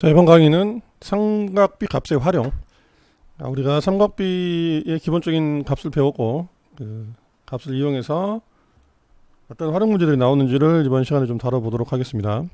자, 이번 강의는 삼각비 값의 활용. 우리가 삼각비의 기본적인 값을 배웠고, 그 값을 이용해서 어떤 활용 문제들이 나오는지를 이번 시간에 좀 다뤄보도록 하겠습니다.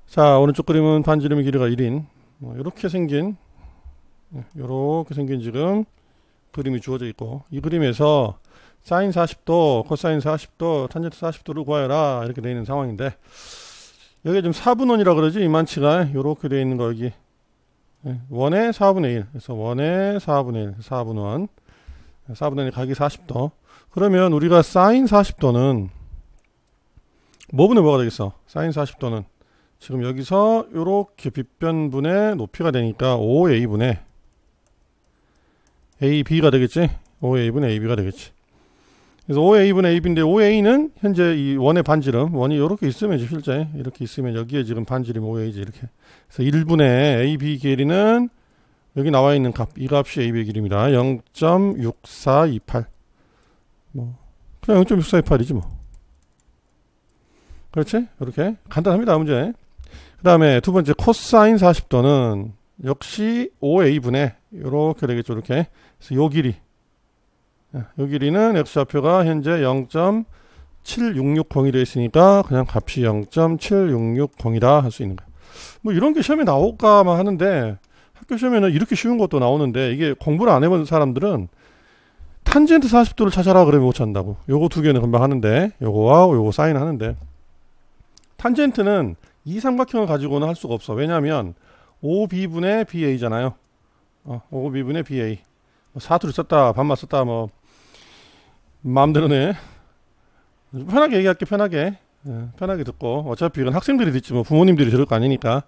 자, 오른쪽 그림은 반지름의 길이가 1인 이렇게 생긴 지금 그림이 주어져 있고, 이 그림에서 사인 40도, 코사인 40도, 탄젠트 40도를 구하여라 이렇게 되어 있는 상황인데, 여기 지금 4분원이라 그러지, 이만치가 이렇게 되어 있는 거 여기 원의 4분의 1, 그래서 원의 4분의 1, 4분원, 4분의 1 각이 40도. 그러면 우리가 사인 40도는 뭐분의 뭐가 되겠어? 사인 40도는 지금 여기서 이렇게 빗변분의 높이가 되니까 5a분의 ab가 되겠지? 5a분의 ab가 되겠지. 그래서 5a분의 ab인데 5a는 현재 이 원의 반지름, 원이 이렇게 있으면 실제 이렇게 있으면 여기에 지금 반지름 5a지 이렇게. 그래서 1분의 ab 길이는 여기 나와 있는 값, 이 값이 ab의 길이입니다. 0.6428. 뭐 그냥 0.6428이지 뭐. 그렇지? 이렇게 간단합니다, 문제. 그 다음에 두 번째 코사인 40도는 역시 5a분의 이렇게 되겠죠, 이렇게. 그래서 요 길이는 x좌표가 현재 0.7660이 되어 있으니까 그냥 값이 0.7660이다 할 수 있는 거야. 뭐 이런 게 시험에 나올까만 하는데, 학교 시험에는 이렇게 쉬운 것도 나오는데, 이게 공부를 안 해본 사람들은 탄젠트 40도를 찾아라 그러면 못 찾는다고. 요거 두 개는 금방 하는데, 요거와 요거 사인 하는데, 탄젠트는 이 삼각형을 가지고는 할 수가 없어. 왜냐하면 5b분의 ba잖아요. 5b분의 ba. 사투리 썼다, 반말 썼다, 뭐 마음대로네. 편하게 얘기할게, 편하게. 편하게 듣고. 어차피 이건 학생들이 듣지 뭐 부모님들이 들을 거 아니니까.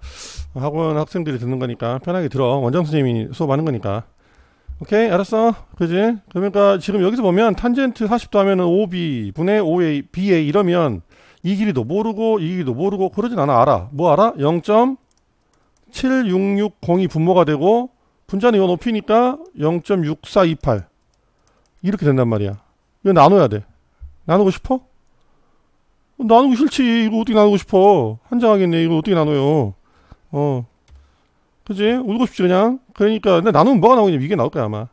학원 학생들이 듣는 거니까 편하게 들어. 원장 선생님이 수업하는 거니까. 오케이, 알았어. 그지? 그러니까 지금 여기서 보면 탄젠트 40도 하면은 5b 분의 5a ba 이러면 이 길이도 모르고 이 길이도 모르고 그러진 않아. 알아. 뭐 알아? 0.7660이 분모가 되고 분자는 이 높이니까 0.6428 이렇게 된단 말이야. 이거 나눠야 돼. 나누고 싶어? 나누기 싫지. 이거 어떻게 나누고 싶어? 한장하겠네. 이거 어떻게 나눠요? 그지? 울고 싶지 그냥. 그러니까 근데 나누면 뭐가 나오냐, 이게 나올 거야 아마.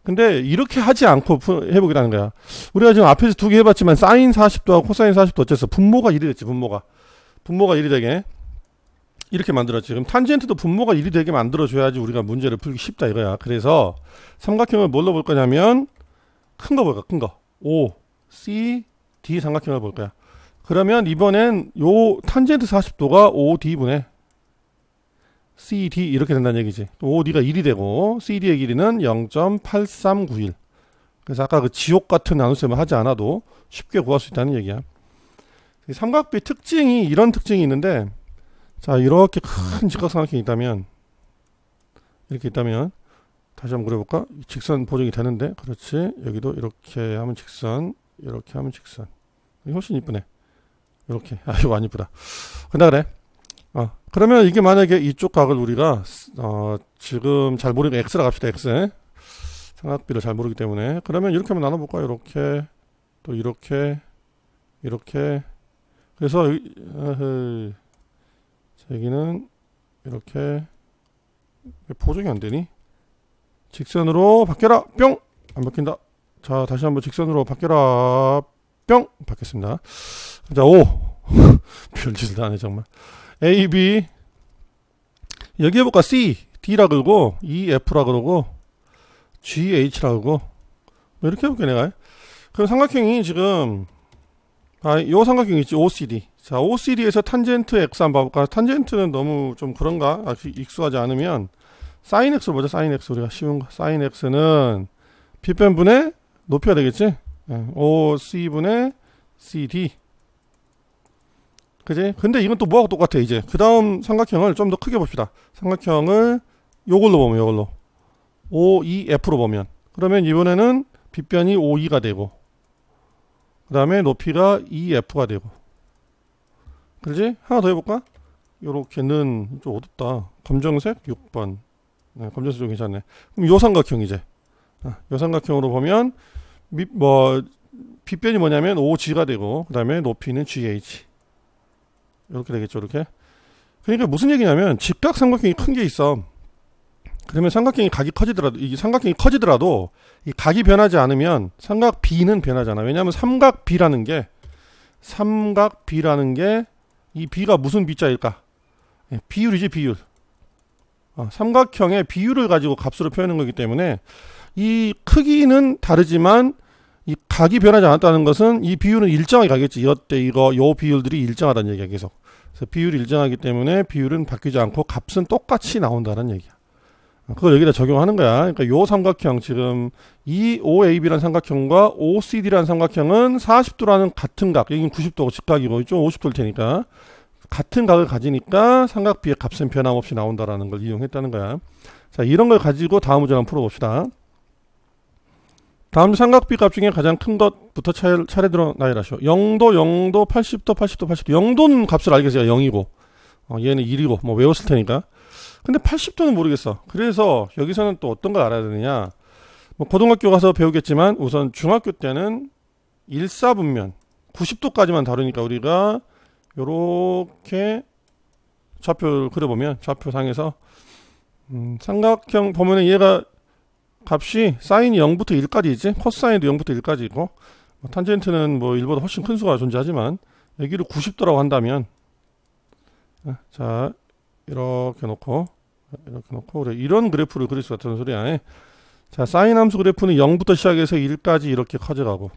근데 이렇게 하지 않고 해보기라는 거야. 우리가 지금 앞에서 두 개 해봤지만 사인 40도하고 코사인 40도 어째서 분모가 1이 됐지. 분모가 1이 되게 이렇게 만들었지. 지금 탄젠트도 분모가 1이 되게 만들어줘야지 우리가 문제를 풀기 쉽다 이거야. 그래서 삼각형을 뭘로 볼 거냐면 큰 거 볼 거야. 큰 거. O, C, D 삼각형을 볼 거야. 그러면 이번엔 요 탄젠트 40도가 OD분의 CD 이렇게 된다는 얘기지. OD가 1이 되고 CD의 길이는 0.8391. 그래서 아까 그 지옥 같은 나눗셈을 하지 않아도 쉽게 구할 수 있다는 얘기야. 삼각비 특징이 이런 특징이 있는데, 자, 이렇게 큰 직각삼각형이 있다면, 이렇게 있다면, 다시 한번 그려볼까? 직선 보정이 되는데, 그렇지. 여기도 이렇게 하면 직선, 이렇게 하면 직선. 이게 훨씬 이쁘네. 이렇게. 이거 안 이쁘다. 근데 그래. 그러면 이게 만약에 이쪽 각을 우리가, 지금 잘 모르니까 x라 갑시다, x. 삼각비를 잘 모르기 때문에. 그러면 이렇게 한번 나눠볼까? 이렇게, 또 이렇게, 이렇게. 그래서, 여기는 이렇게 보정이 안 되니? 직선으로 바뀌어라. 뿅! 안 바뀐다. 자, 다시 한번 직선으로 바뀌어라. 뿅! 바뀌었습니다. 자, O. 별짓을 다 하네, 정말. A, B. 여기 해볼까? C, D라 그러고, E, F라 그러고, G, H라 그러고, 뭐 이렇게 해볼게, 내가. 그럼 삼각형이 지금, 요 삼각형 있지, OCD. 자, OCD에서 탄젠트 X 한번 봐볼까? 탄젠트는 너무 좀 그런가? 익숙하지 않으면, 사인 X를 보자, 사인 X. 우리가 쉬운 거. 사인 X는 빗변분의 높이가 되겠지? OC분의 CD. 그지? 근데 이건 또 뭐하고 똑같아, 이제. 그 다음 삼각형을 좀 더 크게 봅시다. 삼각형을 요걸로 보면, 요걸로. OEF로 보면. 그러면 이번에는 빗변이 OE가 되고, 그 다음에 높이가 EF가 되고. 그러지? 하나 더 해볼까? 요렇게는 좀 어둡다. 검정색 6번. 네, 검정색 좀 괜찮네. 그럼 요 삼각형 이제. 요 삼각형으로 보면, 빗변이 뭐냐면 OG가 되고, 그 다음에 높이는 GH. 이렇게 되겠죠. 이렇게. 그러니까 무슨 얘기냐면 직각 삼각형이 큰 게 있어. 그러면 삼각형이 각이 커지더라도 이 삼각형이 커지더라도 이 각이 변하지 않으면 삼각 B는 변하잖아. 왜냐하면 삼각 B라는 게 이 B가 무슨 B자일까? 비율이지, 비율. 삼각형의 비율을 가지고 값으로 표현하는 거기 때문에 이 크기는 다르지만 이 각이 변하지 않았다는 것은 이 비율은 일정하게 가겠지. 이때 요 비율들이 일정하다는 얘기야, 계속. 그래서 비율이 일정하기 때문에 비율은 바뀌지 않고 값은 똑같이 나온다는 얘기야. 그걸 여기다 적용하는 거야. 그러니까 요 삼각형, 지금 이 OAB라는 삼각형과 OCD라는 삼각형은 40도라는 같은 각, 여기는 90도고 직각이고 이쪽 50도일 테니까 같은 각을 가지니까 삼각 B의 값은 변함없이 나온다라는 걸 이용했다는 거야. 자, 이런 걸 가지고 다음 문제 한번 풀어봅시다. 다음 삼각 B 값 중에 가장 큰 것부터 차례대로 나열하시오. 0도, 0도, 80도, 80도, 80도. 0도는 값을 알겠어요. 0이고. 얘는 1이고. 뭐 외웠을 테니까. 근데 80도는 모르겠어. 그래서 여기서는 또 어떤 걸 알아야 되느냐. 뭐 고등학교 가서 배우겠지만 우선 중학교 때는 일사분면 90도까지만 다루니까 우리가 요렇게 좌표를 그려보면 좌표상에서 삼각형 보면은 얘가 값이 사인이 0부터 1까지 있지. 코사인도 0부터 1까지 있고 탄젠트는 뭐 1보다 훨씬 큰 수가 존재하지만 여기를 90도라고 한다면 자 이렇게 놓고 그래. 이런 그래프를 그릴 수 같은 소리야. 자, 사인 함수 그래프는 0부터 시작해서 1까지 이렇게 커져가고,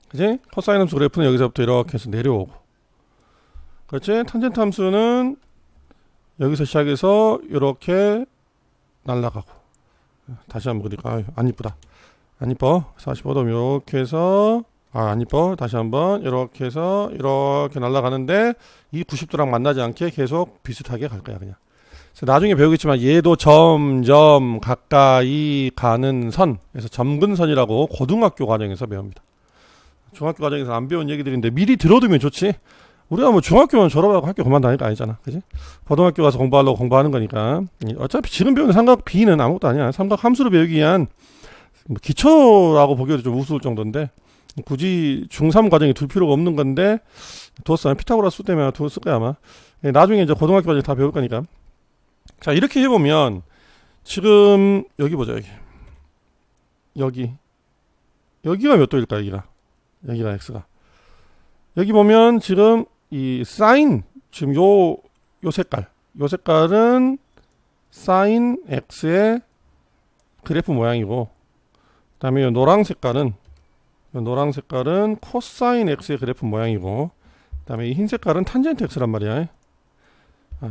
그지? 코사인 함수 그래프는 여기서부터 이렇게 해서 내려오고, 그렇지? 탄젠트 함수는 여기서 시작해서 이렇게 날아가고. 다시 한번 그릴까? 안 이쁘다. 안 이뻐. 45도 이렇게 해서 안 이뻐. 다시 한번 이렇게 해서 이렇게 날아가는데 이 90도랑 만나지 않게 계속 비슷하게 갈 거야, 그냥. 그래서 나중에 배우겠지만 얘도 점점 가까이 가는 선에서 점근선이라고 고등학교 과정에서 배웁니다. 중학교 과정에서 안 배운 얘기들인데 미리 들어두면 좋지. 우리가 뭐 중학교만 졸업하고 학교 그만다닐 거 아니잖아, 그지? 고등학교 가서 공부하려고 공부하는 거니까. 어차피 지금 배우는 삼각 B는 아무것도 아니야. 삼각 함수를 배우기 위한 기초라고 보기에도 좀 우스울 정도인데 굳이 중3 과정에 둘 필요가 없는 건데 두었어요. 피타고라스 때문에 두었을 거야 아마. 나중에 이제 고등학교 과정에 다 배울 거니까. 자, 이렇게 해보면 지금 여기 보자. 여기가 몇 도일까? 여기가 x가. 여기 보면 지금 이 사인, 지금 요 색깔은 사인 x의 그래프 모양이고, 그 다음에 요 노랑 색깔은 코사인 x의 그래프 모양이고, 그 다음에 이 흰 색깔은 탄젠트 x란 말이야.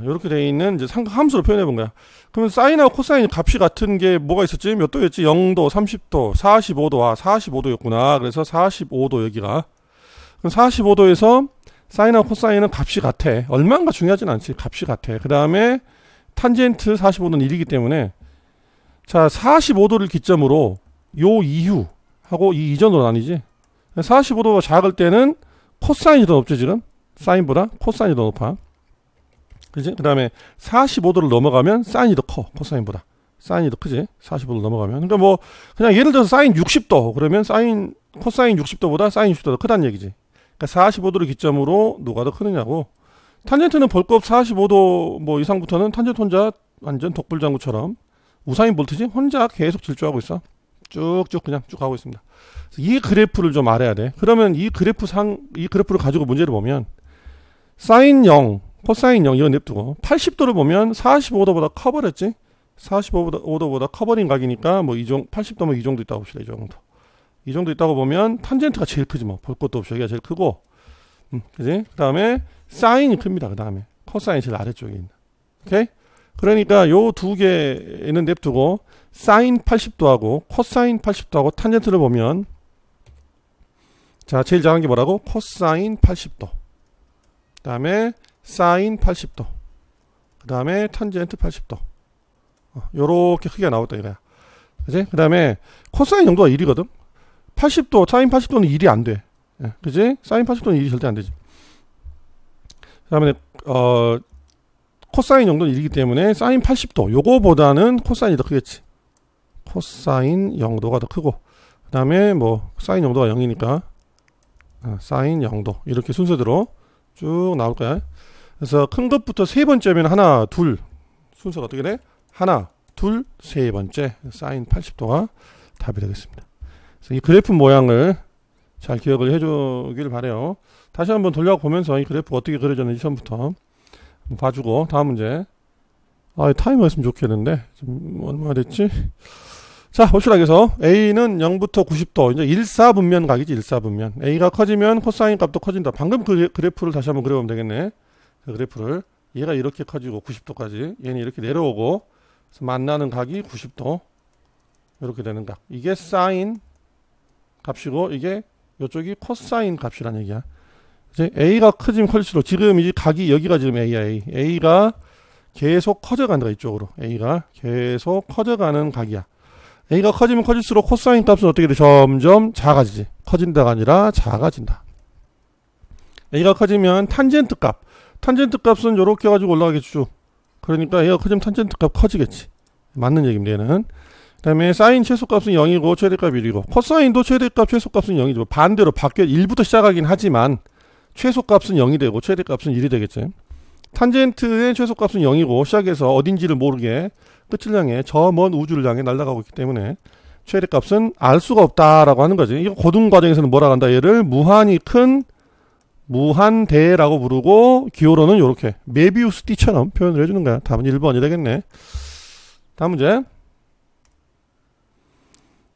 이렇게 되어 있는 이제 삼각 함수로 표현해 본 거야. 그러면 사인하고 코사인 값이 같은 게 뭐가 있었지? 몇 도였지? 0도, 30도, 45도. 45도였구나. 그래서 45도 여기가. 그럼 45도에서 사인하고 코사인은 값이 같아. 얼마인가 중요하진 않지. 값이 같아. 그 다음에 탄젠트 45도는 1이기 때문에 자, 45도를 기점으로 요 이후하고 이 이전으로 나뉘지. 45도가 작을 때는 코사인이 더 높죠, 지금? 사인보다 코사인이 더 높아. 그지? 그 다음에 45도를 넘어가면 사인이 더 커. 코사인보다. 사인이 더 크지? 45도를 넘어가면. 그러니까 뭐 그냥 예를 들어서 사인 60도 그러면 코사인 60도보다 사인 60도가 더 크다는 얘기지. 그러니까 45도를 기점으로 누가 더 크느냐고. 탄젠트는 벌컥 45도 뭐 이상부터는 탄젠트 혼자 완전 독불장구처럼 우사인 볼트지? 혼자 계속 질주하고 있어. 쭉쭉 그냥 쭉 가고 있습니다. 이 그래프를 좀 알아야 돼. 그러면 이 그래프를 가지고 문제를 보면 사인 0, 코사인 0 이거 냅두고 80도를 보면 45도보다 커버렸지. 45도보다 커버린 각이니까 뭐 80도면 이 정도 있다고 봅시다. 이 정도 있다고 보면 탄젠트가 제일 크지 뭐. 볼 것도 없이 여기가 제일 크고, 그지? 그 다음에 사인이 큽니다. 그 다음에 코사인이 제일 아래쪽에 있는. 오케이? 그러니까 요 두 개는 냅두고 사인 80도하고 코사인 80도하고 탄젠트를 보면 자, 제일 작은 게 뭐라고? 코사인 80도. 그 다음에 사인 80도. 그 다음에 탄젠트 80도. 요렇게 크기가 나왔다 이거야. 그지? 그 다음에 코사인 정도가 1이거든. 80도, 사인 80도는 1이 안 돼. 그지? 사인 80도는 1이 절대 안 되지. 그 다음에 코사인 정도는 1이기 때문에 사인 80도 요거보다는 코사인이 더 크겠지. 코사인 0도가 더 크고, 그 다음에 뭐 사인 0도가 0이니까 사인 0도 이렇게 순서대로 쭉 나올 거야. 그래서 큰 것부터 세 번째면 하나, 둘. 순서가 어떻게 돼? 하나, 둘, 세 번째. 사인 80도가 답이 되겠습니다. 그래서 이 그래프 모양을 잘 기억을 해주길 바래요. 다시 한번 돌려보면서 이 그래프가 어떻게 그려졌는지 처음부터 봐주고, 다음 문제. 타이머 있으면 좋겠는데, 지금 얼마 됐지? 자, 봅시다. 그래서 A는 0부터 90도. 이제 일사분면 각이지, 일사분면. A가 커지면 코사인 값도 커진다. 방금 그 그래프를 다시 한번 그려보면 되겠네. 그 그래프를. 얘가 이렇게 커지고 90도까지. 얘는 이렇게 내려오고, 그래서 만나는 각이 90도. 이렇게 되는 각. 이게 사인 값이고, 이게 이쪽이 코사인 값이란 얘기야. 이제 A가 커지면 커질수록 지금 이 각이 여기가 지금 A야, A. A가 계속 커져간다, 이쪽으로. A가 계속 커져가는 각이야. A가 커지면 커질수록 코사인 값은 어떻게 돼? 점점 작아지지. 커진다가 아니라 작아진다. A가 커지면 탄젠트 값. 탄젠트 값은 이렇게 가지고 올라가겠지 쭉. 그러니까 A가 커지면 탄젠트 값 커지겠지. 맞는 얘기입니다, 얘는. 그 다음에 사인 최소값은 0이고 최대값 1이고 코사인도 최대값 최소값은 0이죠. 반대로 바뀌어 1부터 시작하긴 하지만 최소값은 0이 되고 최대값은 1이 되겠지. 탄젠트의 최소값은 0이고 시작해서 어딘지를 모르게 끝을 향해 저 먼 우주를 향해 날아가고 있기 때문에 최대값은 알 수가 없다라고 하는 거지. 이거 고등 과정에서는 뭐라고 한다? 얘를 무한히 큰 무한대라고 부르고 기호로는 이렇게 메비우스 띠처럼 표현을 해주는 거야. 답은 1번이 되겠네. 다음 문제.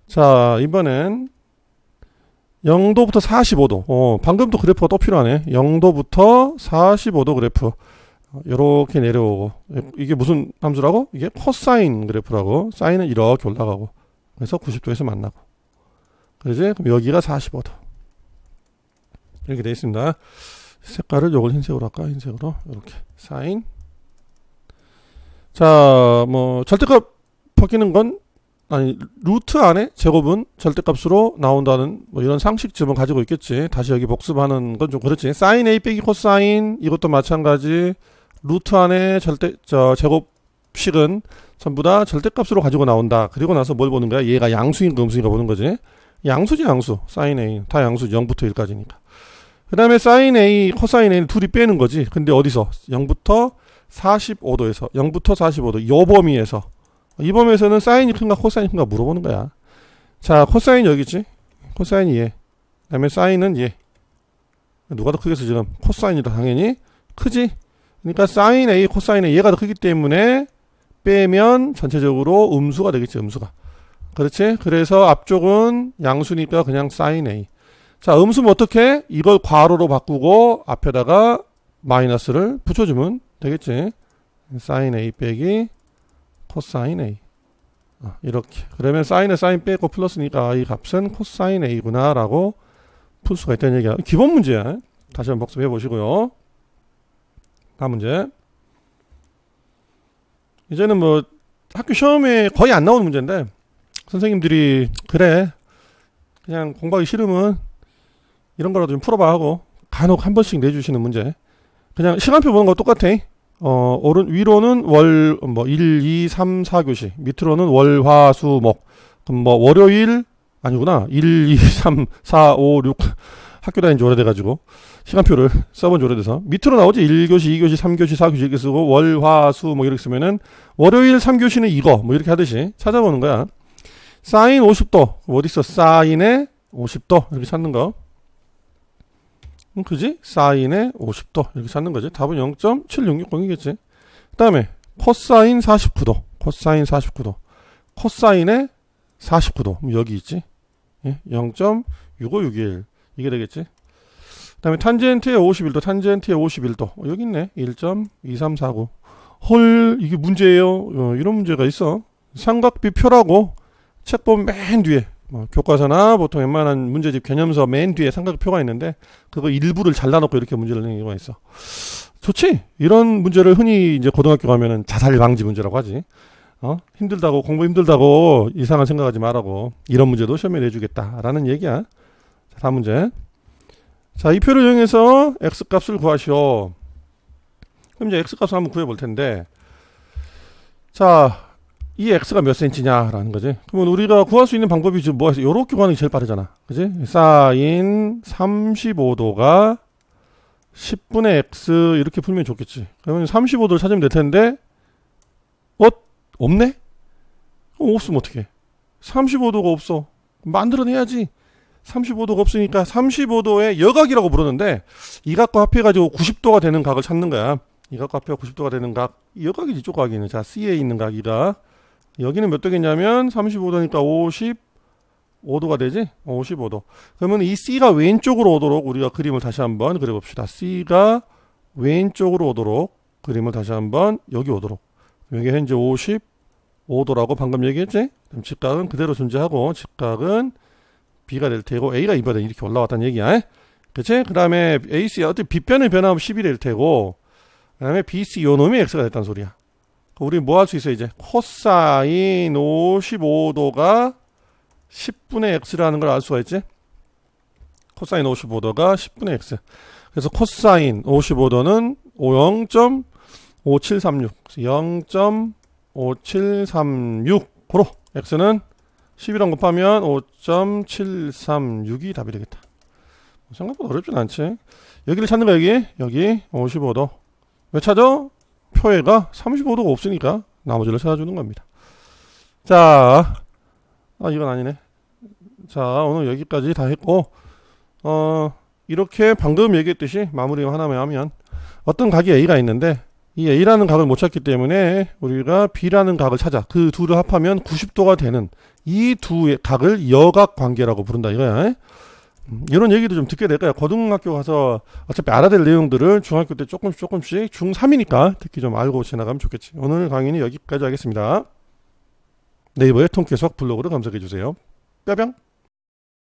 자, 이번엔 0도부터 45도. 방금도 그래프가 또 필요하네. 0도부터 45도 그래프. 이렇게 내려오고. 이게 무슨 함수라고? 이게 코사인 그래프라고. 사인은 이렇게 올라가고. 그래서 90도에서 만나고. 그러지? 그럼 여기가 45도. 이렇게 되어 있습니다. 색깔을 요걸 흰색으로 할까? 흰색으로. 이렇게. 사인. 자, 뭐, 절대값 바뀌는 건 아니 루트 안에 제곱은 절대값으로 나온다는 뭐 이런 상식점을 가지고 있겠지. 다시 여기 복습하는 건 좀 그렇지. 사인 A 빼기 코사인 이것도 마찬가지. 루트 안에 제곱식은 전부 다 절대값으로 가지고 나온다. 그리고 나서 뭘 보는 거야? 얘가 양수인가 음수인가 보는 거지. 양수지 양수. 사인 A 다 양수 0부터 1까지니까. 그 다음에 사인 A, 코사인 A는 둘이 빼는 거지. 근데 어디서? 0부터 45도에서 0부터 45도 요 범위에서 이 범위에서는 사인이 큰가 코사인이 큰가 물어보는 거야. 자, 코사인 여기지. 코사인이 얘. 그 다음에 사인은 얘. 누가 더 크겠어 지금? 코사인이다 당연히. 크지? 그러니까 사인 A, 코사인 A 얘가 더 크기 때문에 빼면 전체적으로 음수가 되겠지. 음수가. 그렇지? 그래서 앞쪽은 양수니까 그냥 사인 A. 자, 음수면 어떻게? 이걸 괄호로 바꾸고 앞에다가 마이너스를 붙여주면 되겠지. 사인 A 빼기 코사인 A. 이렇게. 그러면 사인에 사인 빼고 플러스니까 이 값은 코사인 A구나 라고 풀 수가 있다는 얘기야. 기본 문제야. 다시 한번 복습해 보시고요. 다음 문제. 이제는 뭐 학교 시험에 거의 안 나오는 문제인데 선생님들이 그래 그냥 공부하기 싫으면 이런 거라도 좀 풀어봐 하고 간혹 한 번씩 내주시는 문제. 그냥 시간표 보는 거 똑같아. 위로는 1, 2, 3, 4교시. 밑으로는 월, 화, 수, 목. 그럼 뭐, 월요일, 아니구나. 1, 2, 3, 4, 5, 6. 학교 다닌 지 오래돼가지고. 시간표를 써본 지 오래돼서. 밑으로 나오지. 1교시, 2교시, 3교시, 4교시 이렇게 쓰고, 월, 화, 수, 뭐 이렇게 쓰면은, 월요일 3교시는 이거. 뭐 이렇게 하듯이 찾아보는 거야. 사인 50도. 어딨어? 사인에 50도. 이렇게 찾는 거. 그지? 사인에 50도 이렇게 찾는 거지. 답은 0.7660이겠지. 그 다음에 코사인 49도. 코사인 49도. 코사인에 49도. 여기 있지. 예? 0.6561 이게 되겠지. 그 다음에 탄젠트에 51도. 탄젠트에 51도. 여기 있네. 1.2349. 헐 이게 문제예요. 이런 문제가 있어. 삼각비 표라고 책 보면 맨 뒤에 교과서나 보통 웬만한 문제집 개념서 맨 뒤에 삼각표가 있는데 그거 일부를 잘라놓고 이렇게 문제를 내는 경우가 있어. 좋지? 이런 문제를 흔히 이제 고등학교 가면은 자살 방지 문제라고 하지. 힘들다고 공부 힘들다고 이상한 생각하지 말라고 이런 문제도 시험에 내주겠다라는 얘기야. 자, 다음 문제. 자, 이 표를 이용해서 x 값을 구하시오. 그럼 이제 x 값을 한번 구해볼 텐데, 자. 이 x가 몇 cm냐라는 거지. 그러면 우리가 구할 수 있는 방법이 지금 뭐가 있어? 요렇게 구하는 게 제일 빠르잖아. 그지? 사인 35도가 10분의 x 이렇게 풀면 좋겠지. 그러면 35도를 찾으면 될 텐데 없네? 없으면 어떡해. 35도가 없어. 만들어내야지. 35도가 없으니까 35도의 여각이라고 부르는데 이 각과 합해가지고 90도가 되는 각을 찾는 거야. 이 각과 합해가 90도가 되는 각. 이 여각이지, 쪽 각이는. 자, C에 있는 각이가. 여기는 몇 도겠냐면 35도니까 55도가 되지? 55도. 그러면 이 C가 왼쪽으로 오도록 우리가 그림을 다시 한번 그려봅시다. C가 왼쪽으로 오도록 그림을 다시 한번 여기 오도록. 여기 현재 55도라고 방금 얘기했지? 그럼 직각은 그대로 존재하고 직각은 B가 될 테고 A가 이번에 이렇게 올라왔다는 얘기야. 그치? 그 다음에 AC 어차피 B변의 변화하면 10이 될 테고 그 다음에 BC 요 놈이 X가 됐다는 소리야. 우리 뭐 할 수 있어 이제? 코사인 55도가 10분의 X라는 걸 알 수가 있지? 코사인 55도가 10분의 X. 그래서 코사인 55도는 0.5736 0.5736 고로 X는 11랑 곱하면 5.736이 답이 되겠다. 생각보다 어렵진 않지. 여기를 찾는 거야. 여기 55도. 왜 찾아? 표에가 35도가 없으니까 나머지를 찾아주는 겁니다. 자, 이건 아니네. 자, 오늘 여기까지 다 했고 이렇게 방금 얘기했듯이 마무리 하나만 하면 어떤 각이 A가 있는데 이 A라는 각을 못 찾기 때문에 우리가 B라는 각을 찾아. 그 둘을 합하면 90도가 되는 이 두 각을 여각 관계라고 부른다 이거야. 이런 얘기도 좀 듣게 될 거야. 고등학교 가서 어차피 알아야 될 내용들을 중학교 때 조금씩 중3이니까 특히 좀 알고 지나가면 좋겠지. 오늘 강의는 여기까지 하겠습니다. 네이버에 통계수학 블로그를 검색해 주세요. 뿅뿅.